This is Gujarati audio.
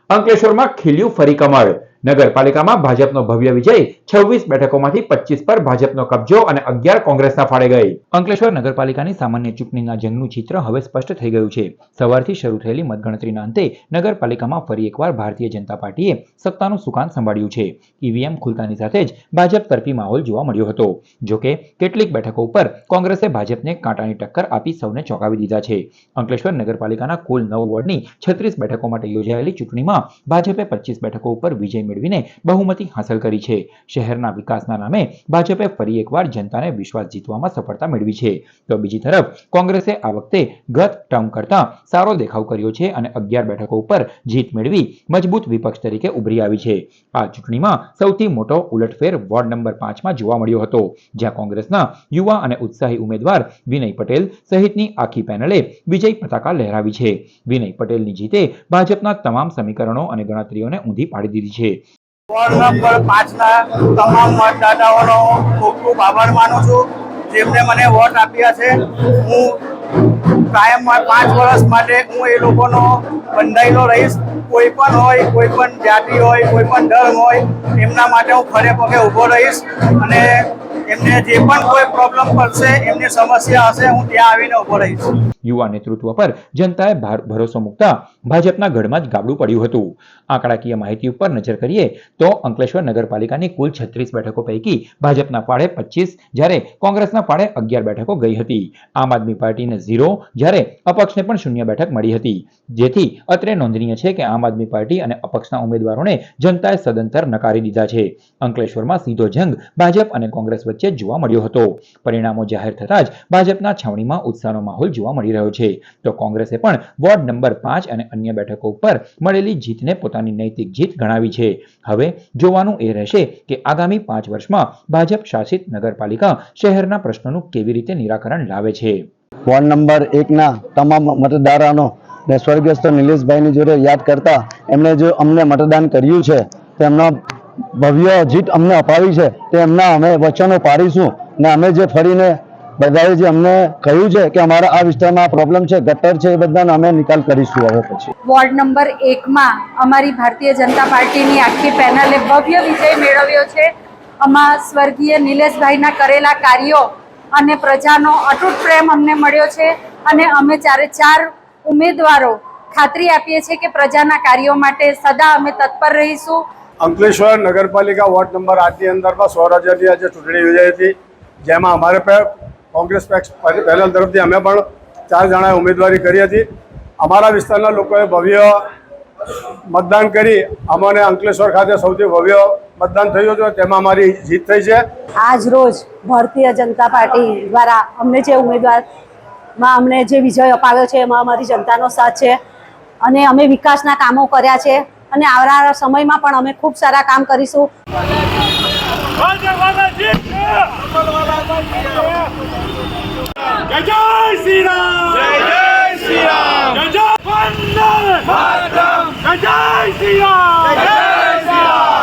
અંકલેશ્વરમાં ખીલ્યું ફરી કમળ. નગરપાલિકામાં ભાજપનો ભવ્ય વિજય. 26 બેઠકોમાંથી 25 પર ભાજપનો કબજો અને 11 કોંગ્રેસના ફાળે ગઈ. અંકલેશ્વર નગરપાલિકાની સામાન્ય ચૂંટણીના જંગનું ચિત્ર હવે સ્પષ્ટ થઈ ગયું છે. સવારથી શરૂ થયેલી મતગણતરીના અંતે નગરપાલિકામાં ફરી એકવાર ભારતીય જનતા પાર્ટીએ સત્તાનું સુકાન સંભાળ્યું છે. ઈવીએમ ખુલતાની સાથે જ ભાજપ તરફી માહોલ જોવા મળ્યો હતો. જોકે કેટલીક બેઠકો ઉપર કોંગ્રેસે ભાજપને કાંટાની ટક્કર આપી સૌને ચોંકાવી દીધા છે. અંકલેશ્વર નગરપાલિકાના કુલ 9 વોર્ડની 36 બેઠકો માટે યોજાયેલી ચૂંટણીમાં ભાજપે 25 બેઠકો ઉપર વિજય મેળવીને બહુમતી હાંસલ કરી છે. શહેરના વિકાસના નામે ભાજપે ફરી એકવાર જનતાને વિશ્વાસ જીતવામાં સફળતા મેળવી છે. તો બીજી તરફ કોંગ્રેસે આ વખતે ગત ટર્મ કરતા સારો દેખાવ કર્યો છે અને 11 બેઠકો ઉપર જીત મેળવી મજબૂત વિપક્ષ તરીકે ઉભરી આવી છે. આ ચૂંટણીમાં સૌથી મોટો ઉલટફેર વોર્ડ નંબર 5માં જોવા મળ્યો હતો, જ્યાં કોંગ્રેસના યુવા અને ઉત્સાહી ઉમેદવાર વિનય પટેલ સહિતની આખી પેનલે વિજય પતાકા લહેરાવી છે. વિનય પટેલની જીતે ભાજપના તમામ સમીકરણો અને ગણતરીઓને ઊંધી પાડી દીધી છે. વોર્ડ નંબર 5ના તમામ મતદાતાઓનો ખૂબ ખૂબ આભાર માનું છું, જેમને મને વોટ આપ્યા છે. હું કાયમમાં 5 વર્ષ માટે હું એ લોકોનો બંધાયેલો રહીશ. કોઈ પણ હોય, કોઈ પણ જાતિ હોય, કોઈ પણ ધર્મ હોય, એમના માટે હું ખડે પગે ઊભો રહીશ અને એમને જે પણ કોઈ પ્રોબ્લેમ પડશે, એમની સમસ્યા હશે, હું ત્યાં આવીને ઊભો રહીશ. યુવા નેતૃત્વ પર જનતાએ ભરોસો મૂકતા ભાજપના ગઢમાં જ ગાબડું પડ્યું હતું. આંકડાકીય માહિતી ઉપર નજર કરીએ તો અંકલેશ્વર નગરપાલિકાની કુલ 36 બેઠકો પૈકી ભાજપના ફાળે 25, જ્યારે કોંગ્રેસના ફાળે 11 બેઠકો ગઈ હતી. આમ આદમી પાર્ટીને 0, જ્યારે અપક્ષને પણ 0 બેઠક મળી હતી. જેથી અત્રે નોંધનીય છે કે આમ આદમી પાર્ટી અને અપક્ષના ઉમેદવારોને જનતાએ સદંતર નકારી દીધા છે. અંકલેશ્વરમાં સીધો જંગ ભાજપ અને કોંગ્રેસ વચ્ચે જોવા મળ્યો હતો. પરિણામો જાહેર થતા જ ભાજપના છાવણીમાં ઉત્સાહનો માહોલ જોવા મળી રહ્યો છે. તો કોંગ્રેસે પણ વોર્ડ નંબર 5 અને અન્ય બેઠકો ઉપર મળેલી જીતને પોતાની નૈતિક જીત ગણાવી છે. હવે જોવાનું એ રહેશે કે આગામી 5 વર્ષમાં ભાજપ શાસિત નગરપાલિકા શહેરના પ્રશ્નોનું કેવી રીતે નિરાકરણ લાવે છે. વોર્ડ નંબર 1ના તમામ મતદારોનો સ્વર્ગસ્થ નિલેશભાઈની જોડે યાદ કરતા એમણે જો અમને મતદાન કર્યું છે, તેમનો ભવ્ય જીત અમને અપાવી છે, તે એમના અમે વચનો પાડીશું ને અમે જે ફરીને બધાએ જે અમને કહ્યું છે કે અમારા આ વિસ્તારમાં પ્રોબ્લેમ છે, ગટર છે, એ બધાનો અમે નિકાલ કરીશું. હવે પછી વોર્ડ નંબર 1માં અમારી ભારતીય જનતા પાર્ટીની આખી પેનલે ભવ્ય વિજય મેળવ્યો છે. આમાં સ્વર્ગીય નિલેશભાઈના કરેલા કાર્યો અને પ્રજાનો અતૂટ પ્રેમ અમને મળ્યો છે અને અમે 4 ઉમેદવારો ખાતરી આપીએ છીએ કે પ્રજાના કાર્યો માટે સદા અમે તત્પર રહીશું. અંકલેશ્વર નગરપાલિકા વોર્ડ નંબર 8ની અંદરમાં સ્વરાજ્યની આજે ચૂંટણી યોજાઈ હતી, જેમાં અમારે કોંગ્રેસ પેનલ તરફથી અમે પણ 4 જણાએ ઉમેદવારી કરી હતી. અમારા વિસ્તારના લોકોએ ભવ્ય મતદાન કરી અમને અંકલેશ્વર ખાતે સૌથી ભવ્ય મતદાન થયું હતું, તેમાં અમારી જીત થઈ છે. આજ રોજ ભારતીય જનતા પાર્ટી દ્વારા અમને જે ઉમેદવારમાં અમને જે વિજય અપાવ્યો છે, એમાં અમારી જનતાનો સાથ છે અને અમે વિકાસના કામો કર્યા છે અને આવનારા સમયમાં પણ અમે ખૂબ સારા કામ કરીશું. જય જય શ્રી રામ, જય જય શ્રી રામ, જય જય વંદે માતરમ, જય જય શ્રી રામ.